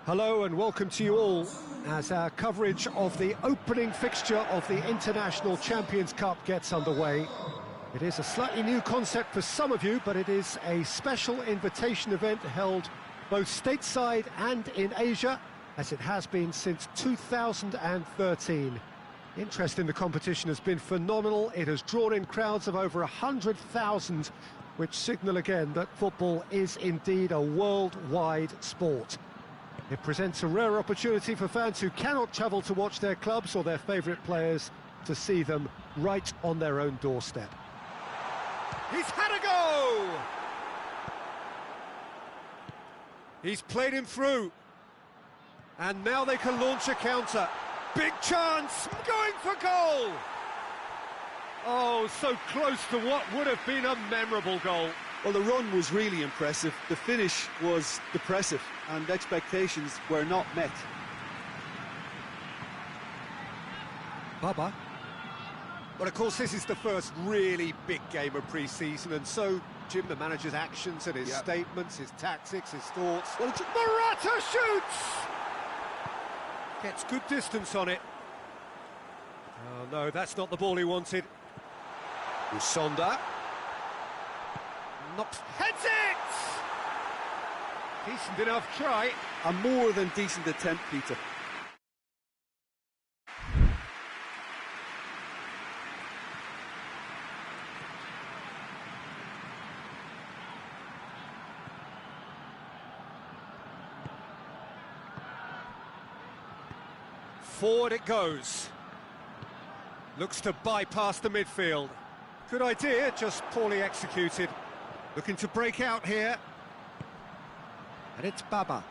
Hello and welcome to you all as our coverage of the opening fixture of the International Champions Cup gets underway. It is a slightly new concept for some of you, but it is a special invitation event held both stateside and in Asia, as it has been since 2013. Interest in the competition has been phenomenal. It has drawn in crowds of over 100,000, which signal again that football is indeed a worldwide sport. It presents a rare opportunity for fans who cannot travel to watch their clubs or their favourite players to see them right on their own doorstep. He's had a go! He's played him through. And now they can launch a counter. Big chance, going for goal! Oh, so close to what would have been a memorable goal. Well, the run was really impressive, the finish was depressive, and expectations were not met. Baba. Well, of course, this is the first really big game of pre-season, and so, Jim, the manager's actions and his statements, his tactics, his thoughts... Well, Morata shoots! Gets good distance on it. Oh, no, that's not the ball he wanted. Musonda. Heads it! Decent enough try. A more than decent attempt, Peter. Forward it goes. Looks to bypass the midfield. Good idea, just poorly executed. Looking to break out here. And it's Baba.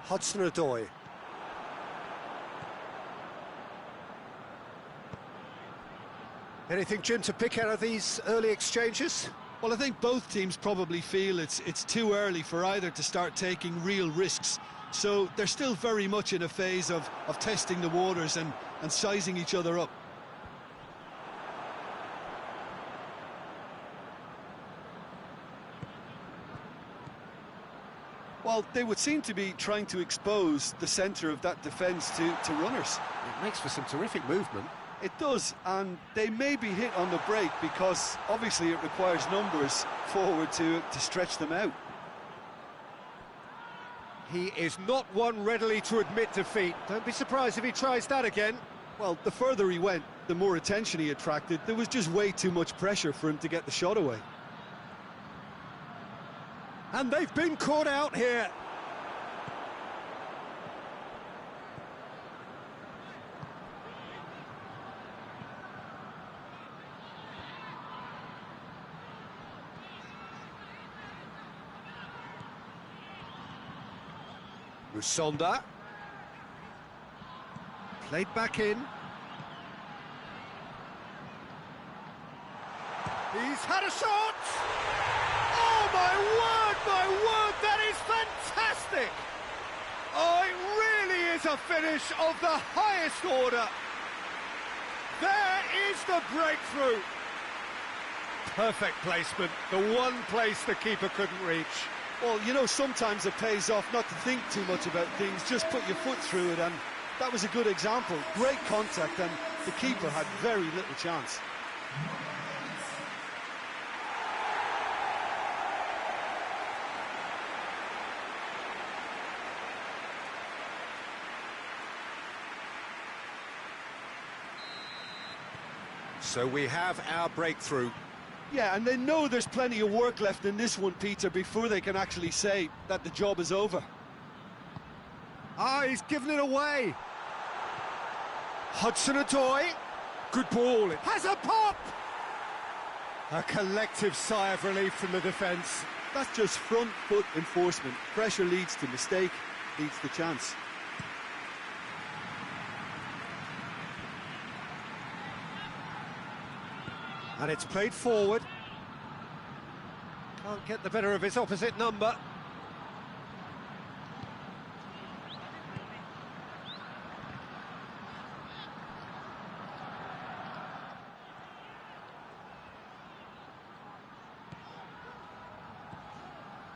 Hudson-Odoi. Anything, Jim, to pick out of these early exchanges? Well, I think both teams probably feel it's too early for either to start taking real risks. So they're still very much in a phase of testing the waters and sizing each other up. Well, they would seem to be trying to expose the centre of that defence to runners. It makes for some terrific movement. It does, and they may be hit on the break because obviously it requires numbers forward to stretch them out. He is not one readily to admit defeat. Don't be surprised if he tries that again. Well, the further he went, the more attention he attracted. There was just way too much pressure for him to get the shot away. And they've been caught out here. Musonda. Played back in. He's had a shot! Oh, my word, that is fantastic! Oh, it really is a finish of the highest order. There is the breakthrough. Perfect placement, the one place the keeper couldn't reach. Well, you know, sometimes it pays off not to think too much about things, just put your foot through it, and that was a good example. Great contact, and the keeper had very little chance. So we have our breakthrough. Yeah, and they know there's plenty of work left in this one, Peter, before they can actually say that the job is over. Ah, he's given it away. Hudson-Odoi. Good ball. It has a pop. A collective sigh of relief from the defence. That's just front foot enforcement. Pressure leads to mistake, leads to chance. And it's played forward. Can't get the better of his opposite number.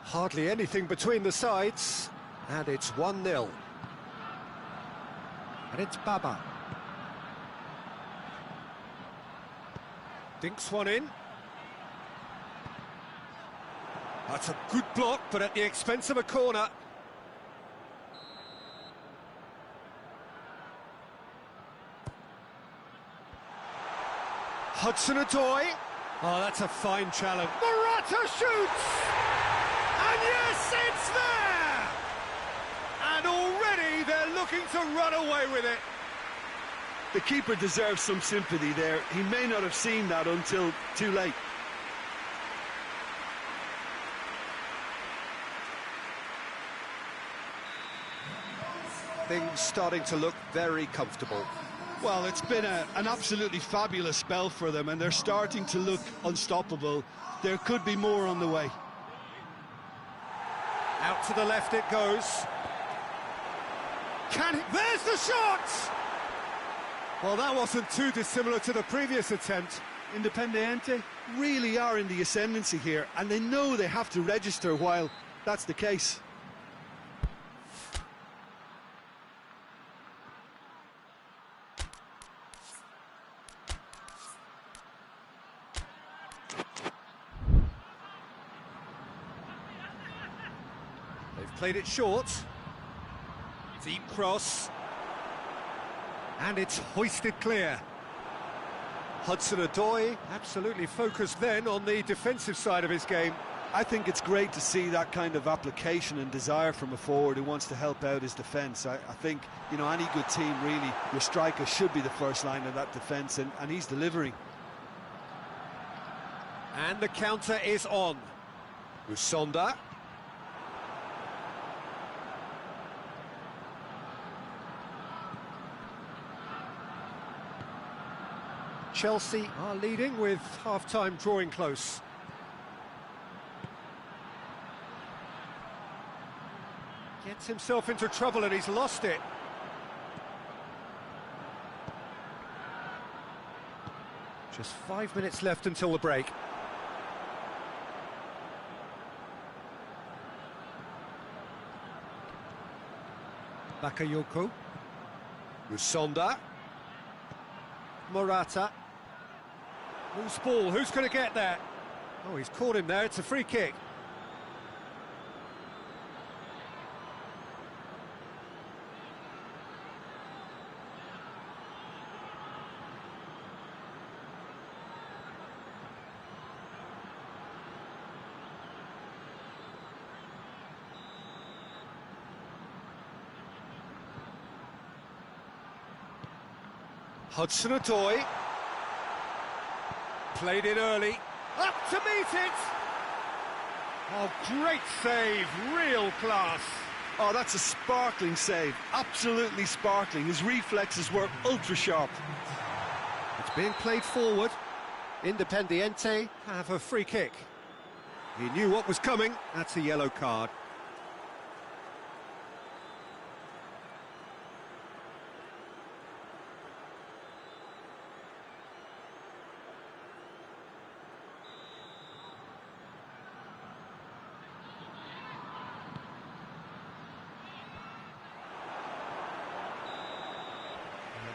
Hardly anything between the sides. And it's 1-0. And it's Baba. Dinks one in. That's a good block, but at the expense of a corner. Hudson-Odoi. Oh, that's a fine challenge. Morata shoots! And yes, it's there! to run away with it. The keeper deserves some sympathy there. He may not have seen that until too late. Things starting to look very comfortable. Well, it's been an absolutely fabulous spell for them, and they're starting to look unstoppable. There could be more on the way. Out to the left it goes. There's the shot! Well, that wasn't too dissimilar to the previous attempt. Independiente really are in the ascendancy here, and they know they have to register while that's the case. They've played it short. Deep cross. And it's hoisted clear. Hudson-Odoi absolutely focused then on the defensive side of his game. I think it's great to see that kind of application and desire from a forward who wants to help out his defence. I think, you know, any good team, really, your striker should be the first line of that defence, and he's delivering. And the counter is on. Musonda. Chelsea are leading with half-time drawing close. Gets himself into trouble and he's lost it. Just 5 minutes left until the break. Bakayoko. Musonda. Morata. Loose ball, who's going to get there? Oh, he's caught him there, it's a free kick. Hudson-Odoi. Played in early. Up to meet it! Oh, great save, real class. Oh, that's a sparkling save, absolutely sparkling. His reflexes were ultra-sharp. It's being played forward. Independiente have a free kick. He knew what was coming, that's a yellow card.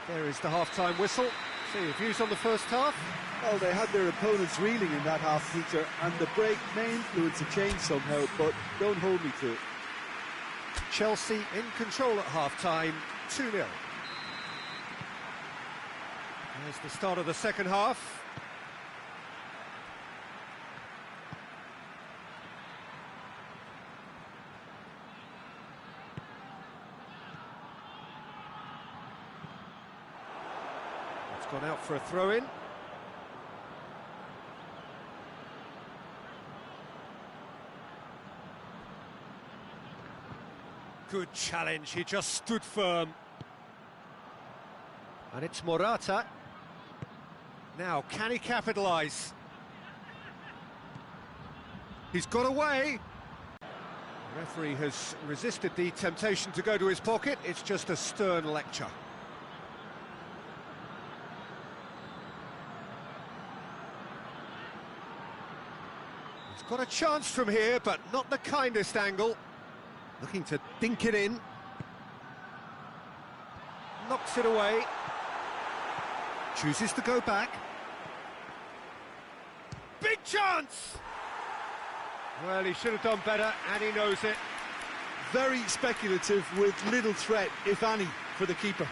There is the half-time whistle. See your views on the first half? Well, they had their opponents reeling in that half, Peter, and the break may influence a change somehow, but don't hold me to it. Chelsea in control at half-time, 2-0. There's the start of the second half. Gone out for a throw-in. Good challenge, he just stood firm. And it's Morata. Now, can he capitalise? He's got away. The referee has resisted the temptation to go to his pocket. It's just a stern lecture. Got a chance from here, but not the kindest angle. Looking to dink it in. Knocks it away. Chooses to go back. Big chance! Well, he should have done better, and he knows it. Very speculative with little threat, if any, for the keeper.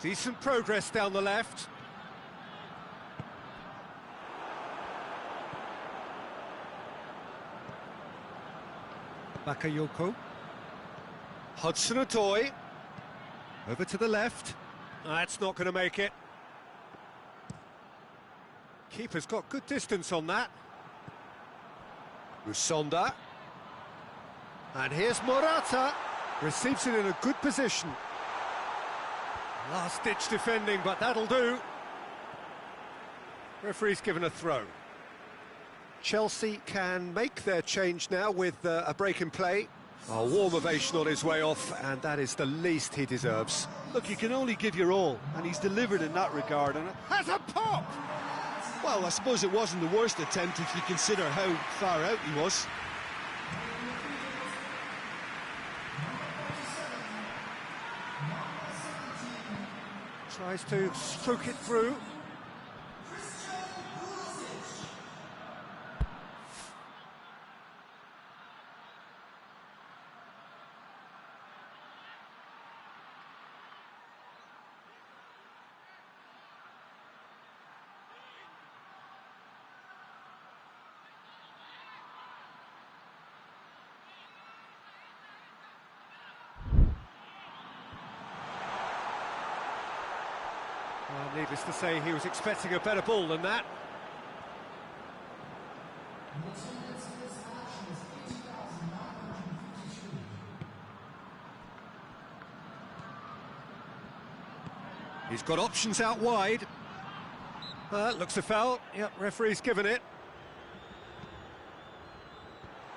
Decent progress down the left. Bakayoko. Hudson-Odoi. Over to the left. That's not going to make it. Keeper's got good distance on that. Musonda. And here's Morata. Receives it in a good position. Last-ditch defending, but that'll do. Referee's given a throw. Chelsea can make their change now with a break in play. A warm ovation on his way off, and that is the least he deserves. Look, you can only give your all, and he's delivered in that regard. And Has a pop! well, I suppose it wasn't the worst attempt if you consider how far out he was. Tries to stroke it through. Well, needless to say, he was expecting a better ball than that. He's got options out wide. Looks a foul. Yep, referee's given it.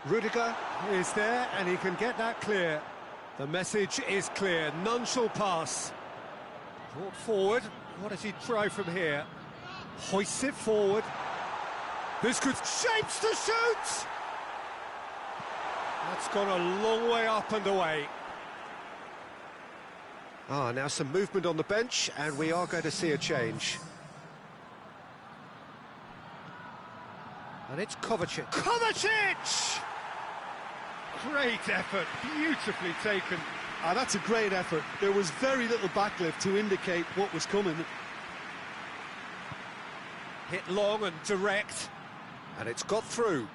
Rudiger is there, and he can get that clear. The message is clear. None shall pass. Brought forward. What does he try from here? Hoists it forward. This could... Shapes to shoot! That's gone a long way up and away. Now some movement on the bench, and we are going to see a change. And it's Kovacic. Kovacic! Great effort, beautifully taken. That's a great effort. There was very little backlift to indicate what was coming. Hit long and direct, and it's got through.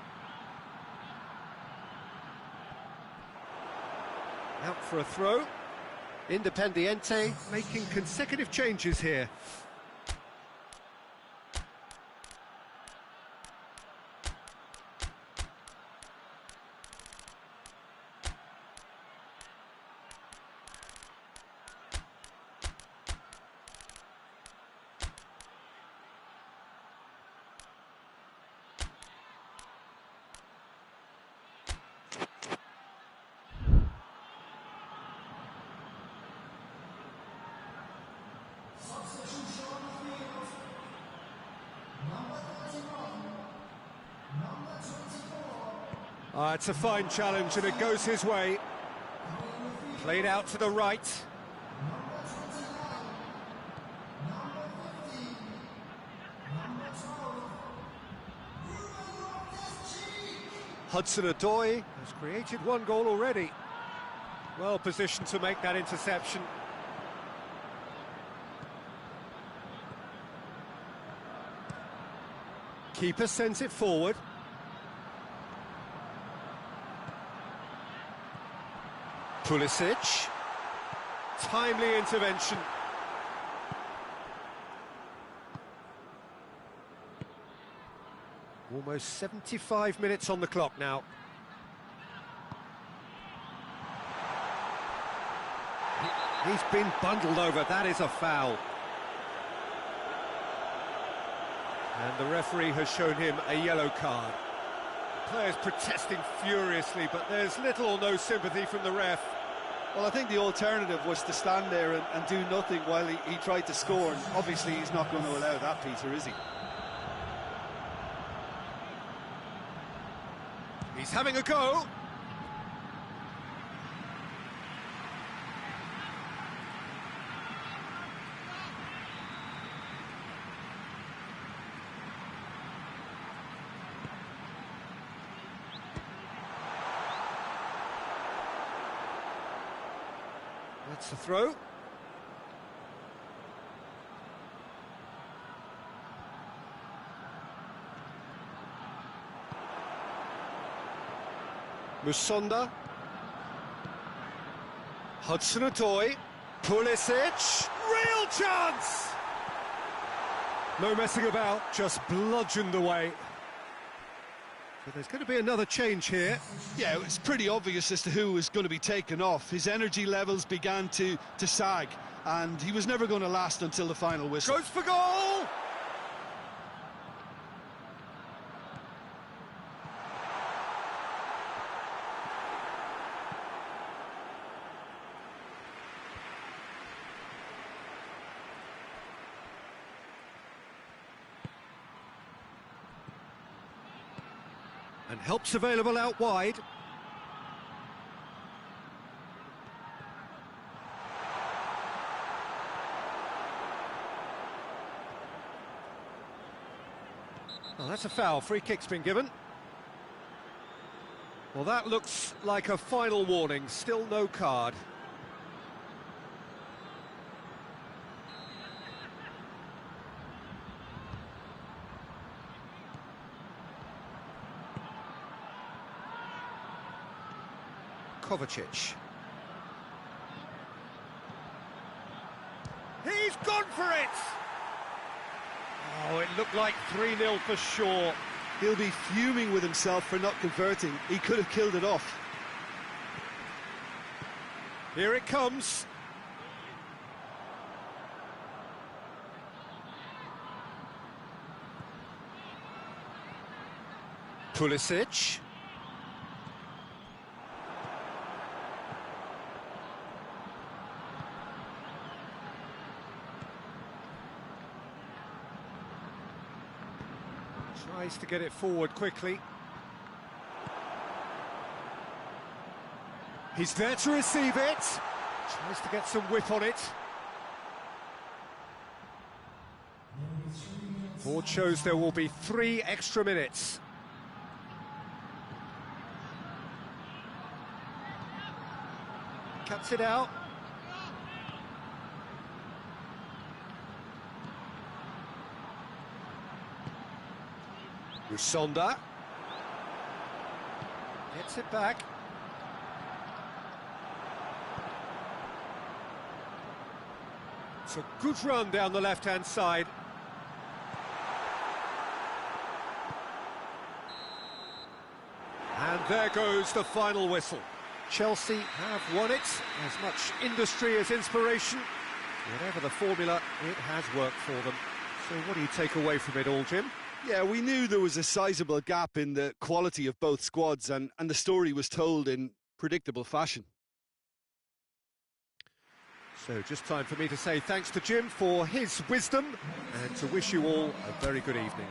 Out for a throw. Independiente making consecutive changes here. It's a fine challenge, and it goes his way. Played out to the right. Hudson-Odoi has created one goal already. Well positioned to make that interception. Keeper sends it forward. Pulisic. Timely intervention. Almost 75 minutes on the clock now. He's been bundled over. That is a foul. And the referee has shown him a yellow card. Players protesting furiously, but there's little or no sympathy from the ref. Well, I think the alternative was to stand there and do nothing while he tried to score. And obviously, he's not going to allow that, Peter, is he? He's having a go. That's the throw. Musonda. Hudson-Odoi. Pulisic. Real chance! No messing about, just bludgeoned away. So there's going to be another change here. Yeah, it was pretty obvious as to who was going to be taken off. His energy levels began to sag, and he was never going to last until the final whistle. Goes for goal! And help's available out wide. Oh, that's a foul. Free kick's been given. Well, that looks like a final warning. Still no card. Kovacic. He's gone for it! Oh, it looked like 3-0 for sure. He'll be fuming with himself for not converting. He could have killed it off. Here it comes. Pulisic. Tries to get it forward quickly. He's there to receive it. Tries to get some whip on it. Board shows there will be 3 extra minutes. Cuts it out. Musonda gets it back. It's a good run down the left-hand side. And there goes the final whistle. Chelsea have won it. As much industry as inspiration. Whatever the formula, it has worked for them. So what do you take away from it all, Jim? Yeah, we knew there was a sizable gap in the quality of both squads, and the story was told in predictable fashion. So just time for me to say thanks to Jim for his wisdom and to wish you all a very good evening.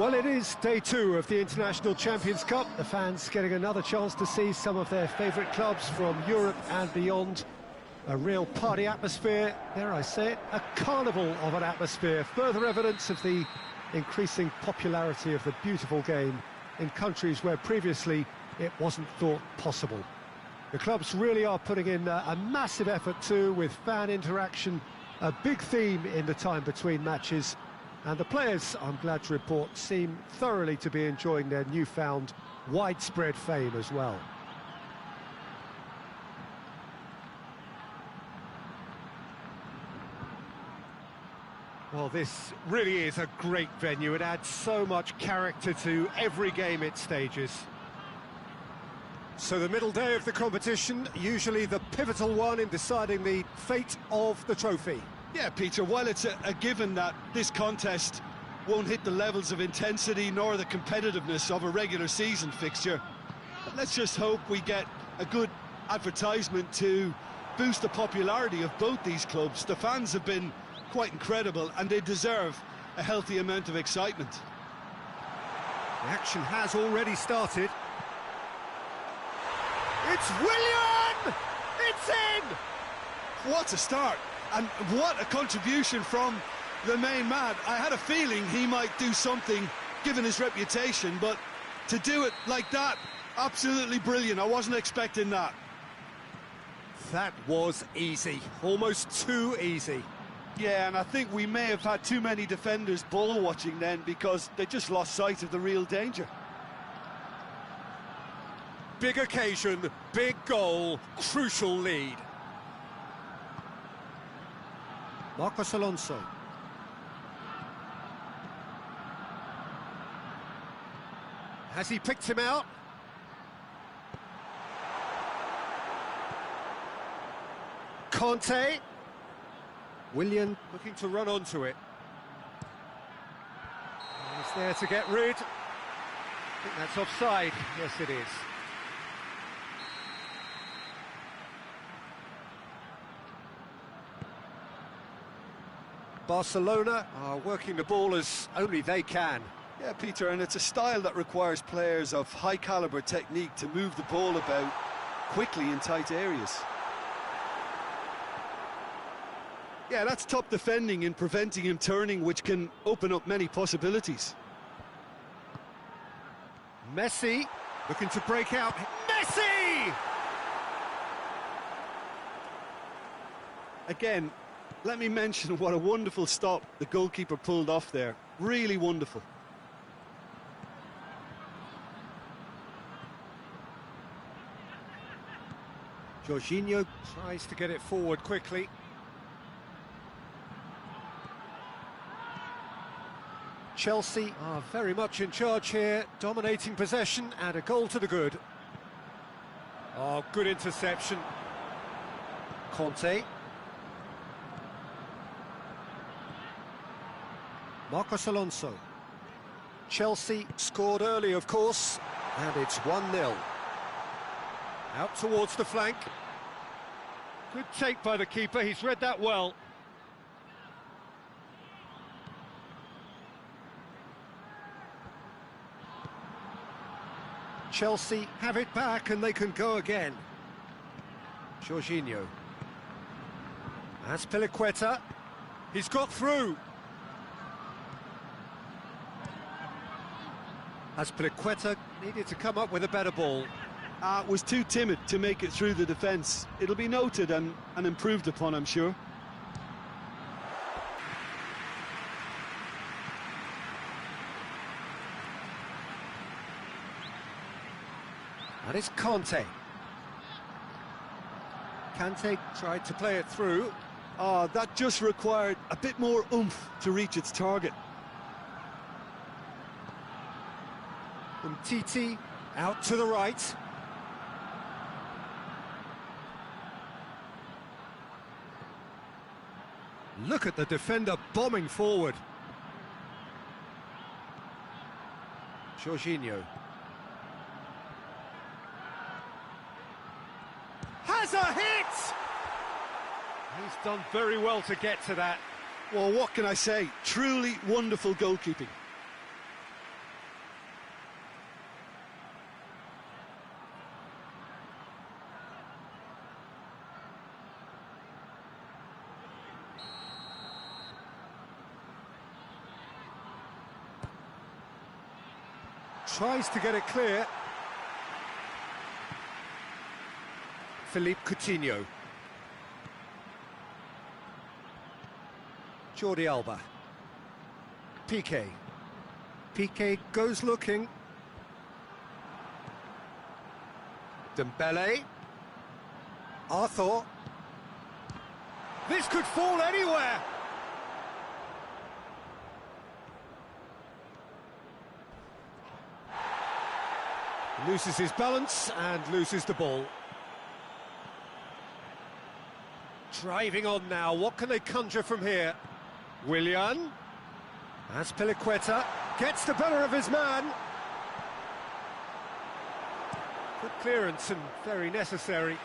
Well, it is day 2 of the International Champions Cup. The fans getting another chance to see some of their favourite clubs from Europe and beyond. A real party atmosphere, dare I say it, a carnival of an atmosphere. Further evidence of the increasing popularity of the beautiful game in countries where previously it wasn't thought possible. The clubs really are putting in a massive effort too, with fan interaction, a big theme in the time between matches. And the players, I'm glad to report, seem thoroughly to be enjoying their newfound widespread fame as well. Well, this really is a great venue. It adds so much character to every game it stages. So the middle day of the competition, usually the pivotal one in deciding the fate of the trophy. Yeah, Peter, while it's a given that this contest won't hit the levels of intensity nor the competitiveness of a regular season fixture, let's just hope we get a good advertisement to boost the popularity of both these clubs. The fans have been quite incredible and they deserve a healthy amount of excitement. The action has already started. It's Willian! It's in! What a start! And what a contribution from the main man. I had a feeling he might do something, given his reputation, but to do it like that, absolutely brilliant. I wasn't expecting that. That was easy, almost too easy. Yeah, and I think we may have had too many defenders ball watching then, because they just lost sight of the real danger. Big occasion, big goal, crucial lead. Marcos Alonso. Has he picked him out? Conte. Willian looking to run onto it. He's there to get rid. I think that's offside. Yes, it is. Barcelona are working the ball as only they can. Yeah, Peter, and it's a style that requires players of high-caliber technique to move the ball about quickly in tight areas. Yeah, that's top defending in preventing him turning, which can open up many possibilities. Messi looking to break out. Messi! Again, let me mention what a wonderful stop the goalkeeper pulled off there. Really wonderful. Jorginho tries to get it forward quickly. Chelsea are very much in charge here, dominating possession and a goal to the good. Oh, good interception. Conte. Marcos Alonso. Chelsea scored early, of course, and it's 1-0. Out towards the flank. Good take by the keeper, he's read that well. Chelsea have it back and they can go again. Jorginho. Azpilicueta. He's got through. Azpilicueta needed to come up with a better ball. Was too timid to make it through the defence. It'll be noted and improved upon, I'm sure. And it's Conte. Kante tried to play it through. That just required a bit more oomph to reach its target. Umtiti out to the right. Look at the defender bombing forward. Jorginho. Has a hit! He's done very well to get to that. Well, what can I say? Truly wonderful goalkeeping. Tries to get it clear. Philippe Coutinho. Jordi Alba. Piqué. Piqué goes looking. Dembele. Arthur. This could fall anywhere. Loses his balance and loses the ball. Driving on now, what can they conjure from here? Willian. Azpilicueta gets the better of his man. Good clearance and very necessary.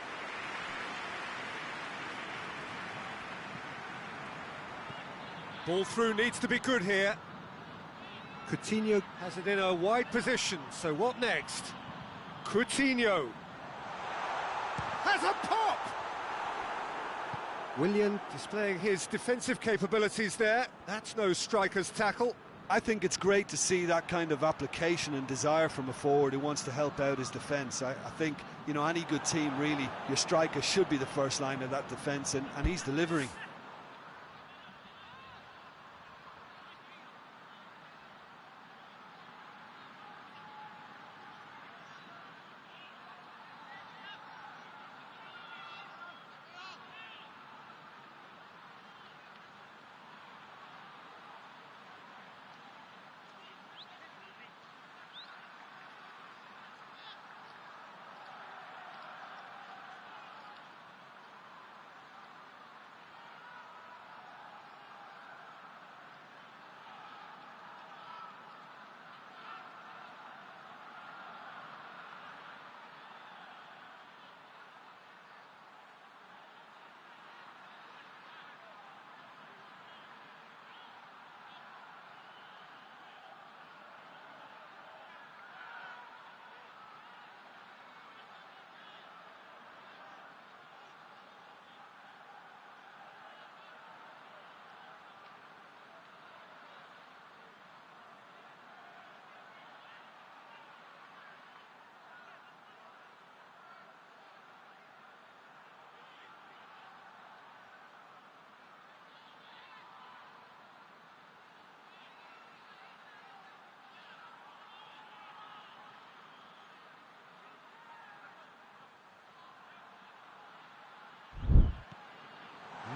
Ball through needs to be good here. Coutinho has it in a wide position, so what next? Coutinho has a pop! Willian displaying his defensive capabilities there. That's no striker's tackle. I think it's great to see that kind of application and desire from a forward who wants to help out his defence. I think, you know, any good team, really, your striker should be the first line of that defence, and he's delivering.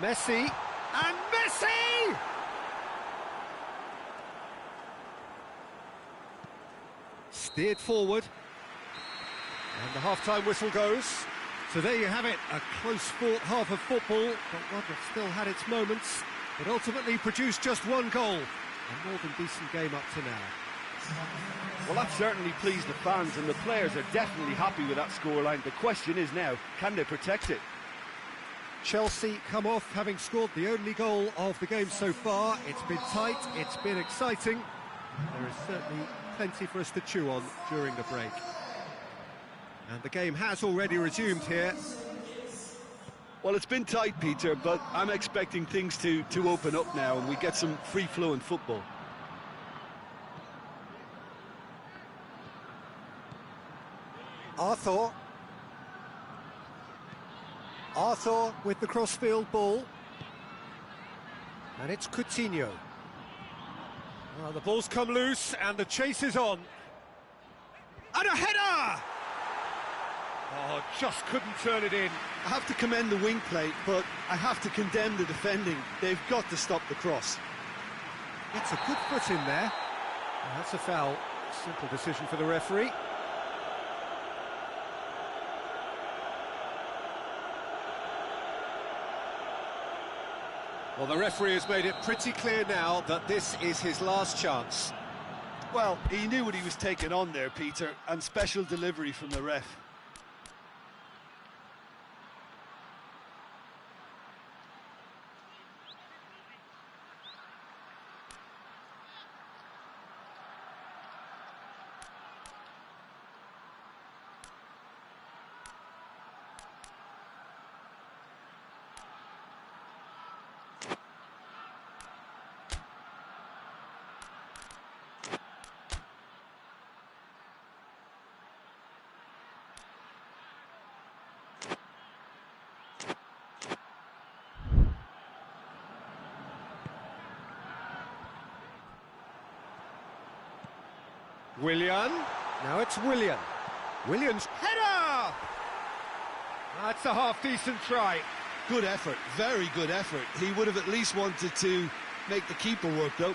Messi, and Messi! Steered forward, and the half-time whistle goes. So there you have it, a close-fought half of football, but one that still had its moments, but ultimately produced just one goal. A more than decent game up to now. Well, that certainly pleased the fans, and the players are definitely happy with that scoreline. The question is now, can they protect it? Chelsea come off having scored the only goal of the game so far. It's been tight, it's been exciting. There is certainly plenty for us to chew on during the break. And the game has already resumed here. Well, it's been tight, Peter, but I'm expecting things to open up now and we get some free-flowing football. Arthur with the crossfield ball. And it's Coutinho. Well, the ball's come loose and the chase is on. And a header! Oh, just couldn't turn it in. I have to commend the wing play, but I have to condemn the defending. They've got to stop the cross. It's a good foot in there. And that's a foul. Simple decision for the referee. Well, the referee has made it pretty clear now that this is his last chance. Well, he knew what he was taking on there, Peter, and special delivery from the ref. Willian. Now it's Willian. Willian's header! That's a half-decent try. Good effort, very good effort. He would have at least wanted to make the keeper work, though.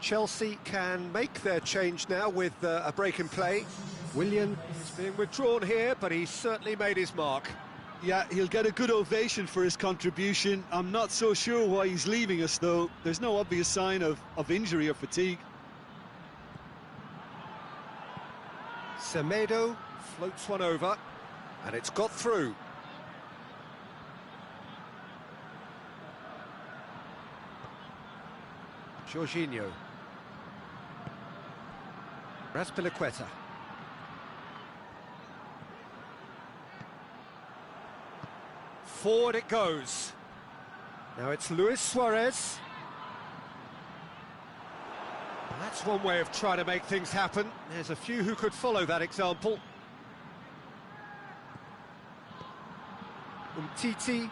Chelsea can make their change now with a break in play. Willian is being withdrawn here, but he's certainly made his mark. Yeah, he'll get a good ovation for his contribution. I'm not so sure why he's leaving us, though. There's no obvious sign of injury or fatigue. Semedo floats one over, and it's got through. Jorginho. Azpilicueta. Forward it goes. Now it's Luis Suarez. That's one way of trying to make things happen. There's a few who could follow that example. Umtiti.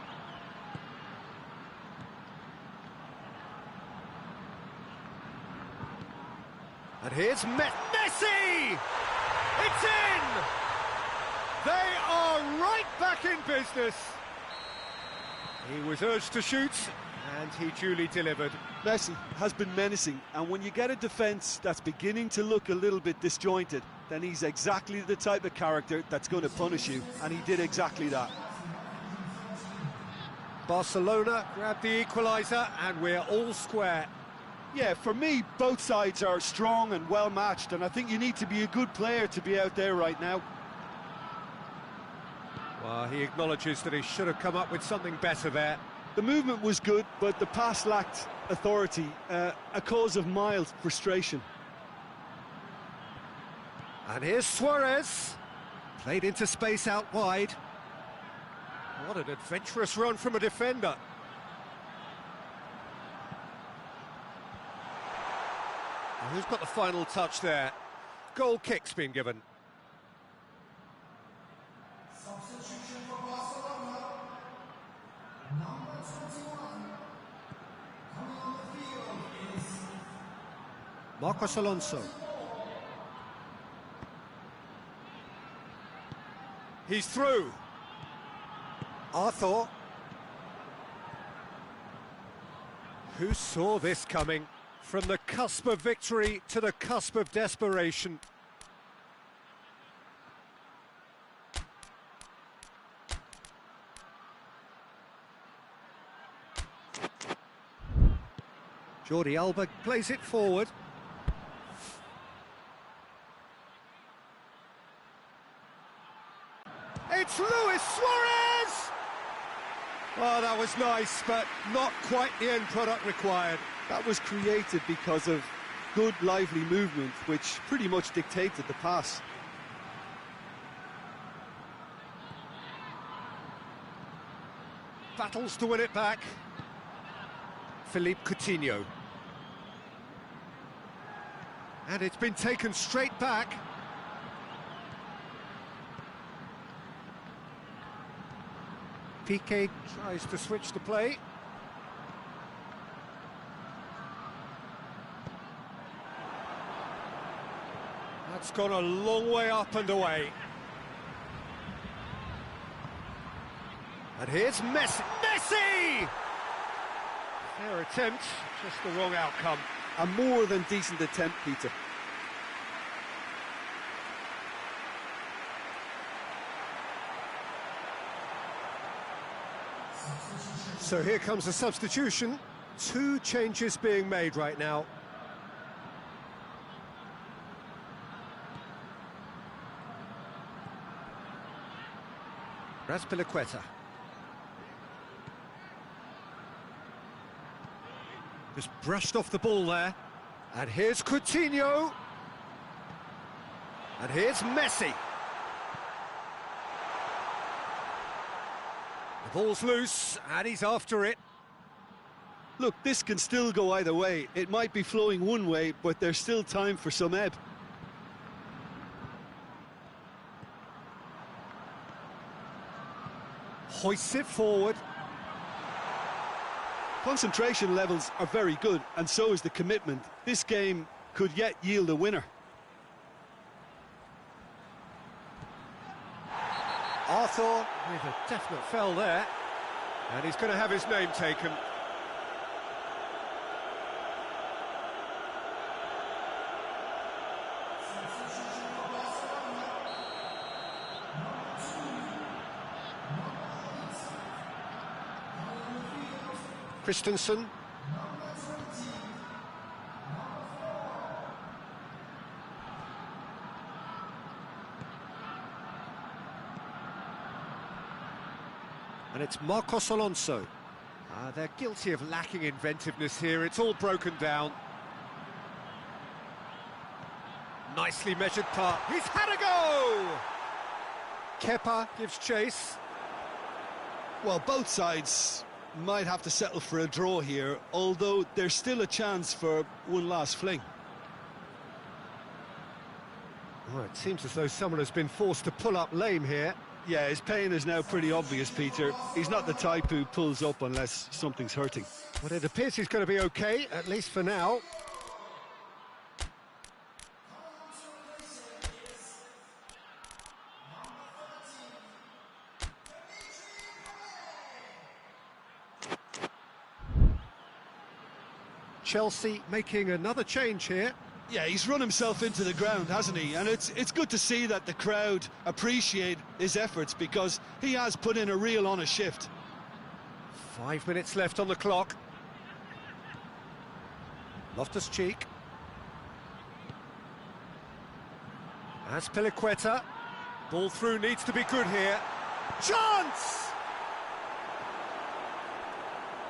And here's Messi! It's in! They are right back in business. He was urged to shoot, and he duly delivered. Messi has been menacing, and when you get a defence that's beginning to look a little bit disjointed, then he's exactly the type of character that's going to punish you, and he did exactly that. Barcelona grabbed the equaliser, and we're all square. Yeah, for me, both sides are strong and well-matched, and I think you need to be a good player to be out there right now. Well, he acknowledges that he should have come up with something better there. The movement was good, but the pass lacked authority, a cause of mild frustration. And here's Suarez, played into space out wide. What an adventurous run from a defender. And who's got the final touch there? Goal kick's been given. Substitution for Barcelona. Number 21. Coming on the field is Marcos Alonso. He's through. Arthur. Who saw this coming? From the cusp of victory to the cusp of desperation. Jordi Alba plays it forward. It's Luis Suarez! Oh, that was nice, but not quite the end product required. That was created because of good, lively movement, which pretty much dictated the pass. Battles to win it back. Philippe Coutinho. And it's been taken straight back. Piqué tries to switch the play. That's gone a long way up and away. And here's Messi! Messi! Fair attempt, just the wrong outcome. A more than decent attempt, Peter. So here comes a substitution. Two changes being made right now. Azpilicueta. Just brushed off the ball there. And here's Coutinho. And here's Messi. The ball's loose, and he's after it. Look, this can still go either way. It might be flowing one way, but there's still time for some ebb. Hoists it forward. Concentration levels are very good, and so is the commitment. This game could yet yield a winner. Arthur with a definite foul there. And he's going to have his name taken. Christensen. And it's Marcos Alonso. They're guilty of lacking inventiveness here. It's all broken down. Nicely measured part. He's had a go! Kepa gives chase. Well, both sides might have to settle for a draw here, although there's still a chance for one last fling. Oh, it seems as though someone has been forced to pull up lame here. Yeah, his pain is now pretty obvious, Peter. He's not the type who pulls up unless something's hurting. But it appears he's going to be okay, at least for now. Chelsea making another change here. Yeah, he's run himself into the ground, hasn't he? And it's good to see that the crowd appreciate his efforts, because he has put in a real honest shift. 5 minutes left on the clock. Loftus-Cheek. Azpilicueta. Ball through, needs to be good here. Chance!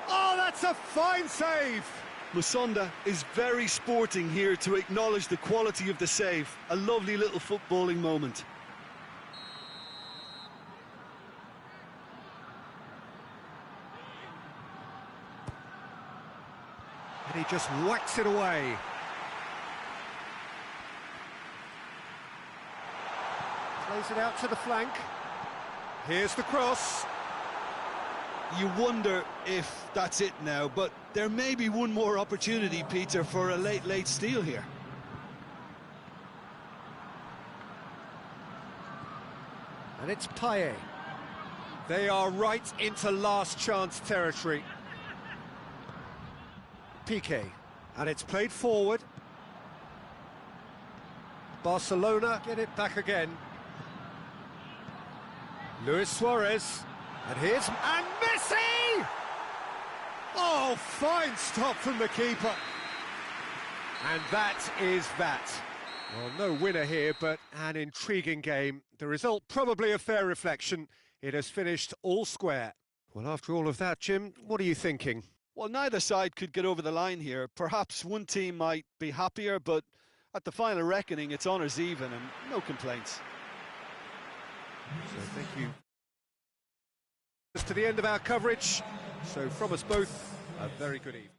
Oh, that's a fine save! Musonda is very sporting here to acknowledge the quality of the save. A lovely little footballing moment. And he just whacks it away. Plays it out to the flank. Here's the cross. You wonder if that's it now, but there may be one more opportunity, Peter, for a late steal here. And it's Payet. They are right into last chance territory. Piqué. And it's played forward. Barcelona get it back again. Luis Suarez. And here's... and Messi! Oh, fine stop from the keeper. And that is that. Well, no winner here, but an intriguing game. The result probably a fair reflection. It has finished all square. Well, after all of that, Jim, what are you thinking? Well, neither side could get over the line here. Perhaps one team might be happier, but at the final reckoning, it's honours even and no complaints. So thank you. To the end of our coverage. So from us both, a very good evening.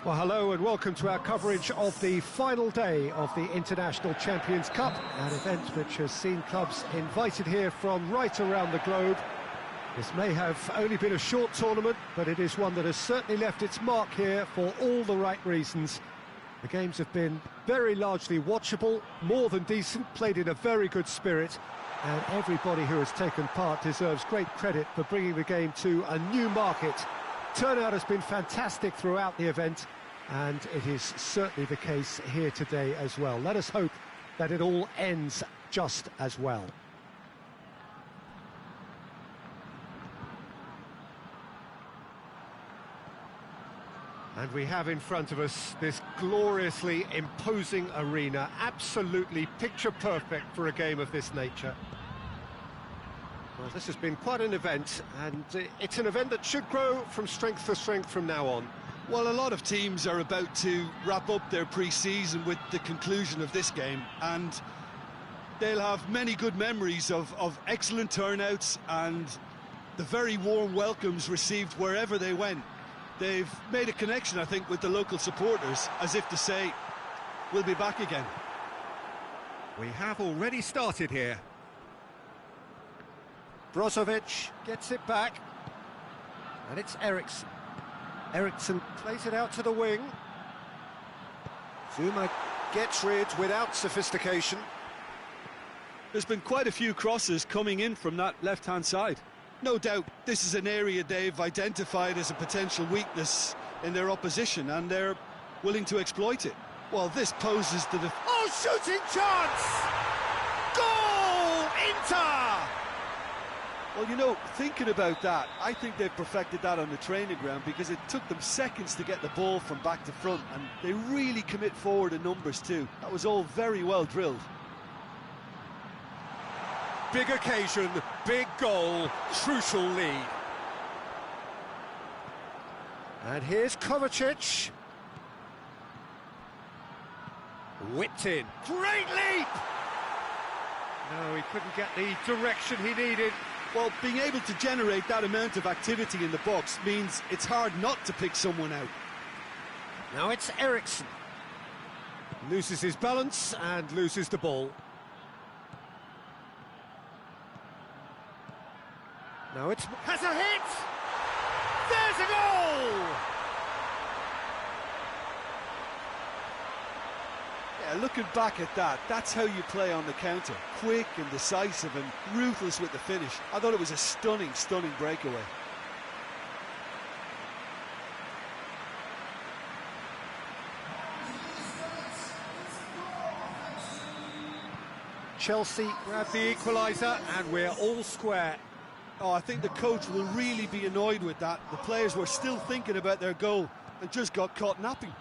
Well, hello and welcome to our coverage of the final day of the International Champions Cup, an event which has seen clubs invited here from right around the globe. This may have only been a short tournament, but it is one that has certainly left its mark here for all the right reasons. The games have been very largely watchable, more than decent, played in a very good spirit, and everybody who has taken part deserves great credit for bringing the game to a new market. Turnout has been fantastic throughout the event, and it is certainly the case here today as well. Let us hope that it all ends just as well. And we have in front of us this gloriously imposing arena, absolutely picture perfect for a game of this nature. Well, this has been quite an event, and it's an event that should grow from strength to strength from now on. Well, a lot of teams are about to wrap up their pre-season with the conclusion of this game, and they'll have many good memories of excellent turnouts and the very warm welcomes received wherever they went. They've made a connection, I think, with the local supporters, as if to say, we'll be back again. We have already started here. Brozovic gets it back, and it's Eriksson. Eriksson plays it out to the wing. Zuma gets rid without sophistication. There's been quite a few crosses coming in from that left-hand side. No doubt this is an area they've identified as a potential weakness in their opposition, and they're willing to exploit it. Well, this poses the... Oh, shooting chance! Goal! Inter! Well, you know, thinking about that, I think they've perfected that on the training ground, because it took them seconds to get the ball from back to front, and they really commit forward in numbers too. That was all very well drilled. Big occasion, big goal, crucial lead. And here's Kovacic. Whipped in. Great leap! No, he couldn't get the direction he needed. Well, being able to generate that amount of activity in the box means it's hard not to pick someone out. Now it's Eriksson. Loses his balance and loses the ball. Now it's... has a hit! There's a goal! Yeah, looking back at that, that's how you play on the counter. Quick and decisive and ruthless with the finish. I thought it was a stunning, stunning breakaway. Chelsea grab the equaliser and we're all square. Oh, I think the coach will really be annoyed with that. The players were still thinking about their goal and just got caught napping.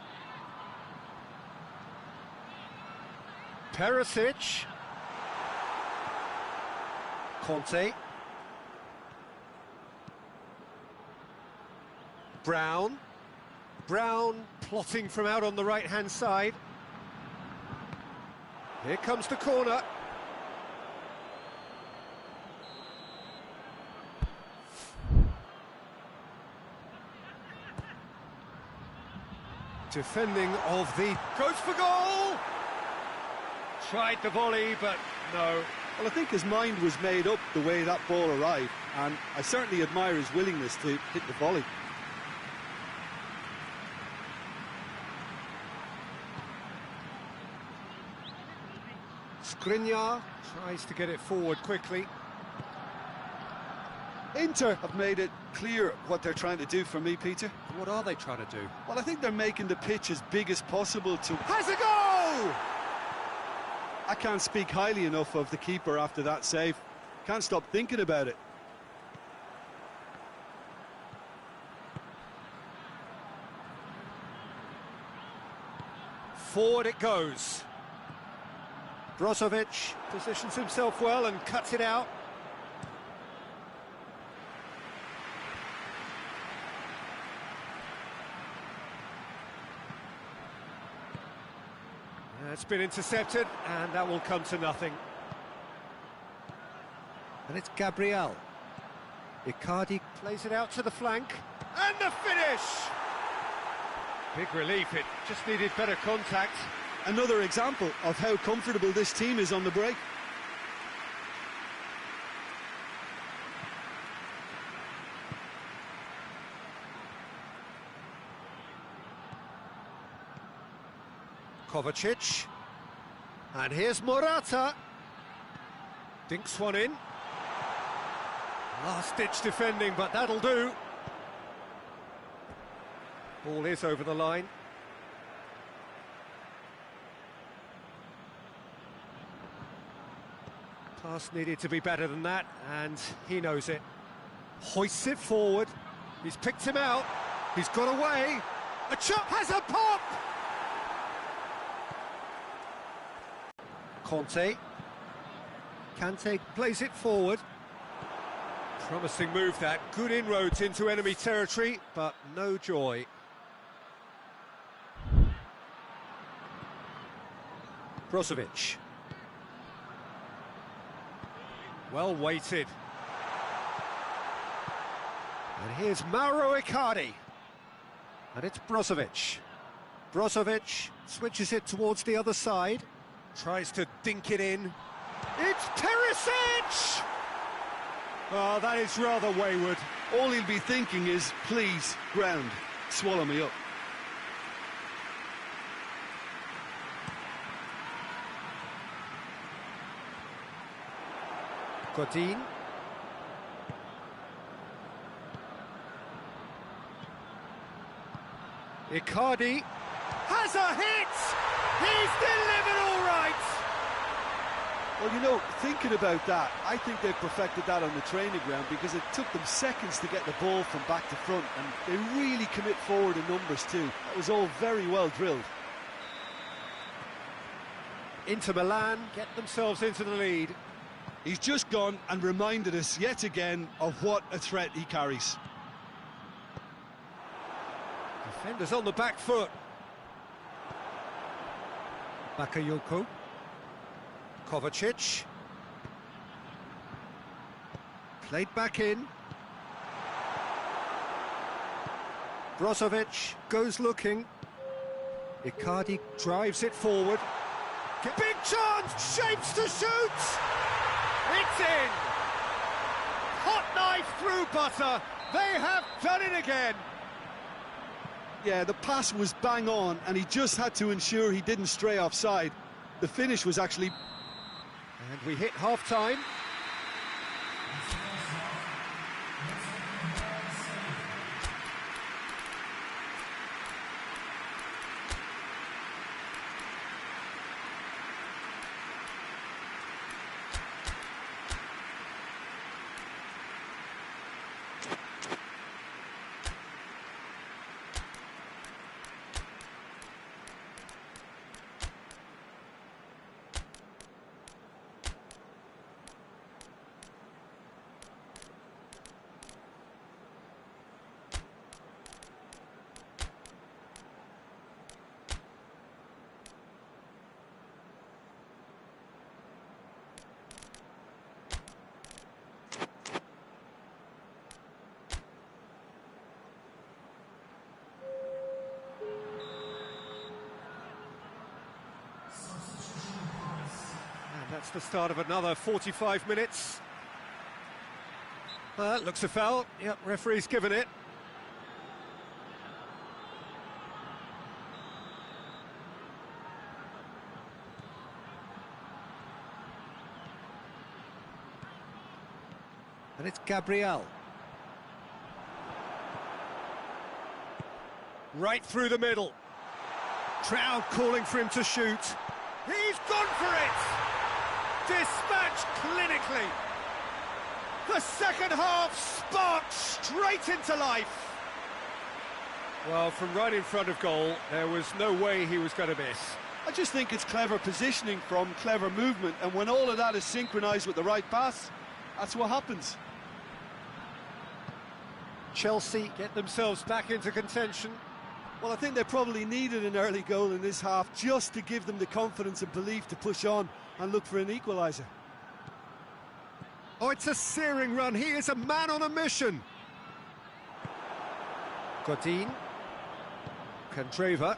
Perisic. Conte. Brown. Brown plotting from out on the right-hand side. Here comes the corner. Defending of the... goes for goal! Tried the volley, but no. Well, I think his mind was made up the way that ball arrived, and I certainly admire his willingness to hit the volley. Skriniar tries to get it forward quickly. Inter have made it clear what they're trying to do for me, Peter. What are they trying to do? Well, I think they're making the pitch as big as possible to... Has a goal! I can't speak highly enough of the keeper after that save. Can't stop thinking about it. Forward it goes. Brozovic positions himself well and cuts it out. It's been intercepted, and that will come to nothing. And it's Gabriel. Icardi plays it out to the flank. And the finish! Big relief, it just needed better contact. Another example of how comfortable this team is on the break. Kovacic. And here's Morata. Dinks one in. Last-ditch defending, but that'll do. Ball is over the line. Pass needed to be better than that, and he knows it. Hoists it forward. He's picked him out. He's got away. A chop has a pop! Kante plays it forward. Promising move that. Good inroads into enemy territory, but no joy. Brozovic. Well weighted. And here's Mauro Icardi. And it's Brozovic. Brozovic switches it towards the other side. Tries to dink it in. It's Perisic! Oh, that is rather wayward. All he'll be thinking is, please, ground, swallow me up. Godin. Icardi has a hit! He's delivered all right! Well, you know, thinking about that, I think they've perfected that on the training ground because it took them seconds to get the ball from back to front, and they really commit forward in numbers too. That was all very well drilled. Inter Milan get themselves into the lead. He's just gone and reminded us yet again of what a threat he carries. Defenders on the back foot. Bakayoko. Kovacic. Played back in. Brozovic goes looking. Icardi drives it forward. Big chance! Shapes to shoot! It's in! Hot knife through butter. They have done it again. Yeah, the pass was bang on, and he just had to ensure he didn't stray offside. The finish was actually... And we hit half-time. That's the start of another 45 minutes. Looks a foul. Yep, referee's given it. And it's Gabriel. Right through the middle. Crowd calling for him to shoot. He's gone for it! Dispatched clinically. The second half sparked straight into life. Well, from right in front of goal, there was no way he was going to miss. I just think it's clever positioning from clever movement, and when all of that is synchronised with the right pass, that's what happens. Chelsea get themselves back into contention. Well, I think they probably needed an early goal in this half just to give them the confidence and belief to push on and look for an equaliser. Oh, it's a searing run. He is a man on a mission. Godin. Candreva.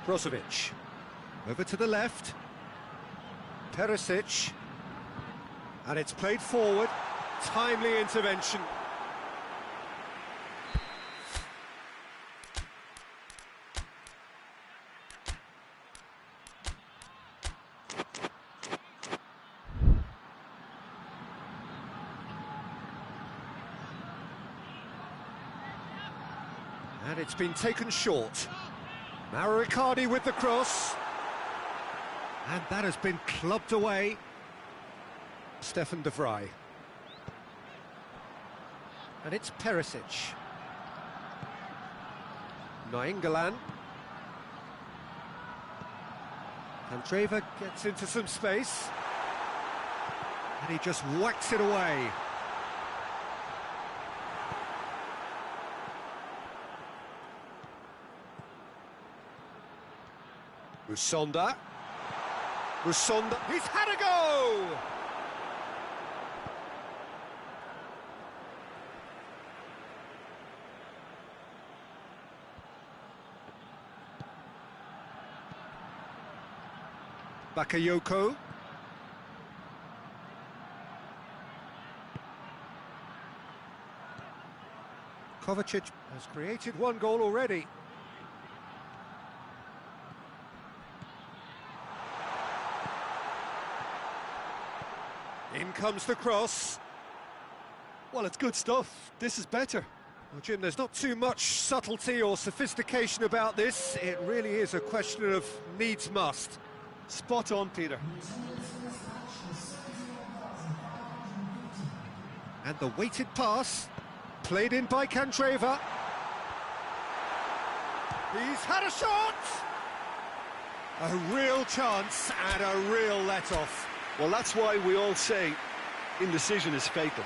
Brozovic. Over to the left. Perisic. And it's played forward. Timely intervention. And it's been taken short. Mauro Icardi with the cross. And that has been clubbed away. Stefan de Vrij. And it's Perisic. Nainggolan. Candreva gets into some space. And he just whacks it away. Musonda. Musonda, he's had a go! Bakayoko. Kovacic has created one goal already. In comes the cross. Well, it's good stuff. This is better. Well, Jim, there's not too much subtlety or sophistication about this. It really is a question of needs must. Spot on, Peter. And the weighted pass, played in by Candreva. He's had a shot! A real chance and a real let-off. Well, that's why we all say indecision is fatal.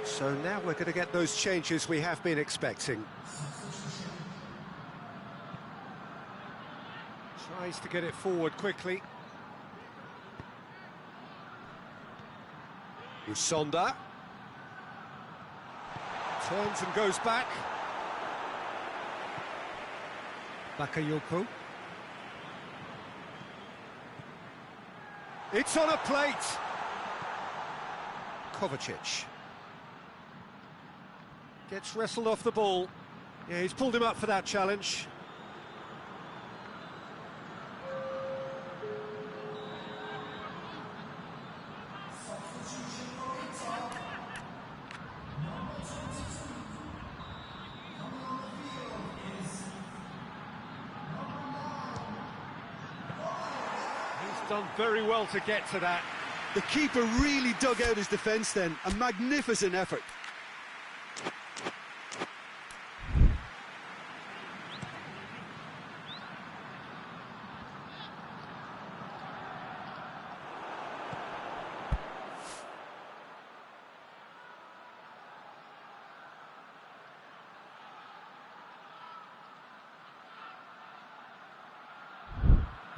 So now we're going to get those changes we have been expecting. Tries to get it forward quickly. Musonda. Turns and goes back. Bakayoko. It's on a plate. Kovacic. Gets wrestled off the ball. Yeah, he's pulled him up for that challenge. He's done very well to get to that. The keeper really dug out his defence then. A magnificent effort.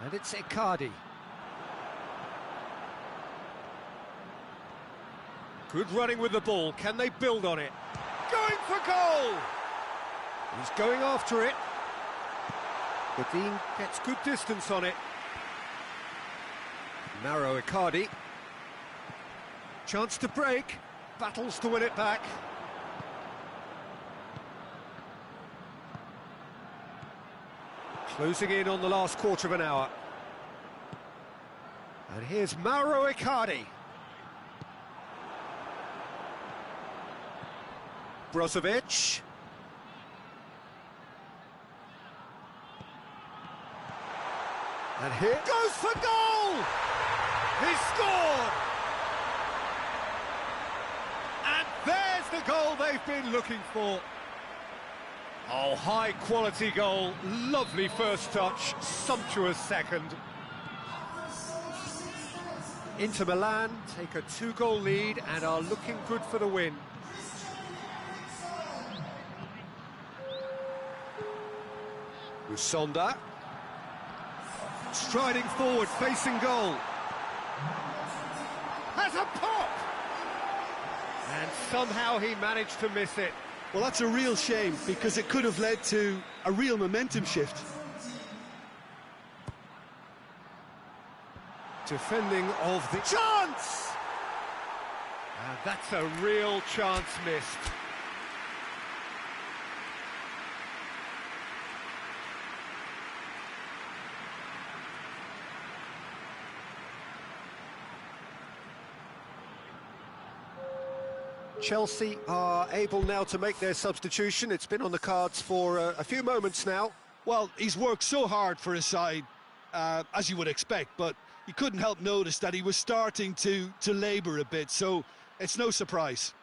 And it's Icardi. Good running with the ball. Can they build on it? Going for goal! He's going after it. Godin gets good distance on it. Mauro Icardi. Chance to break. Battles to win it back. Closing in on the last quarter of an hour. And here's Mauro Icardi. Brozovic. And here goes for goal! He scored! And there's the goal they've been looking for. Oh, high-quality goal, lovely first touch, sumptuous second. Inter Milan take a 2-goal lead and are looking good for the win. Musonda. Striding forward, facing goal. has a pop! And somehow he managed to miss it. Well, that's a real shame, because it could have led to a real momentum shift. Defending of the chance! And that's a real chance missed. Chelsea are able now to make their substitution. It's been on the cards for a few moments now. Well, he's worked so hard for his side, as you would expect, but you couldn't help notice that he was starting to labour a bit, so it's no surprise.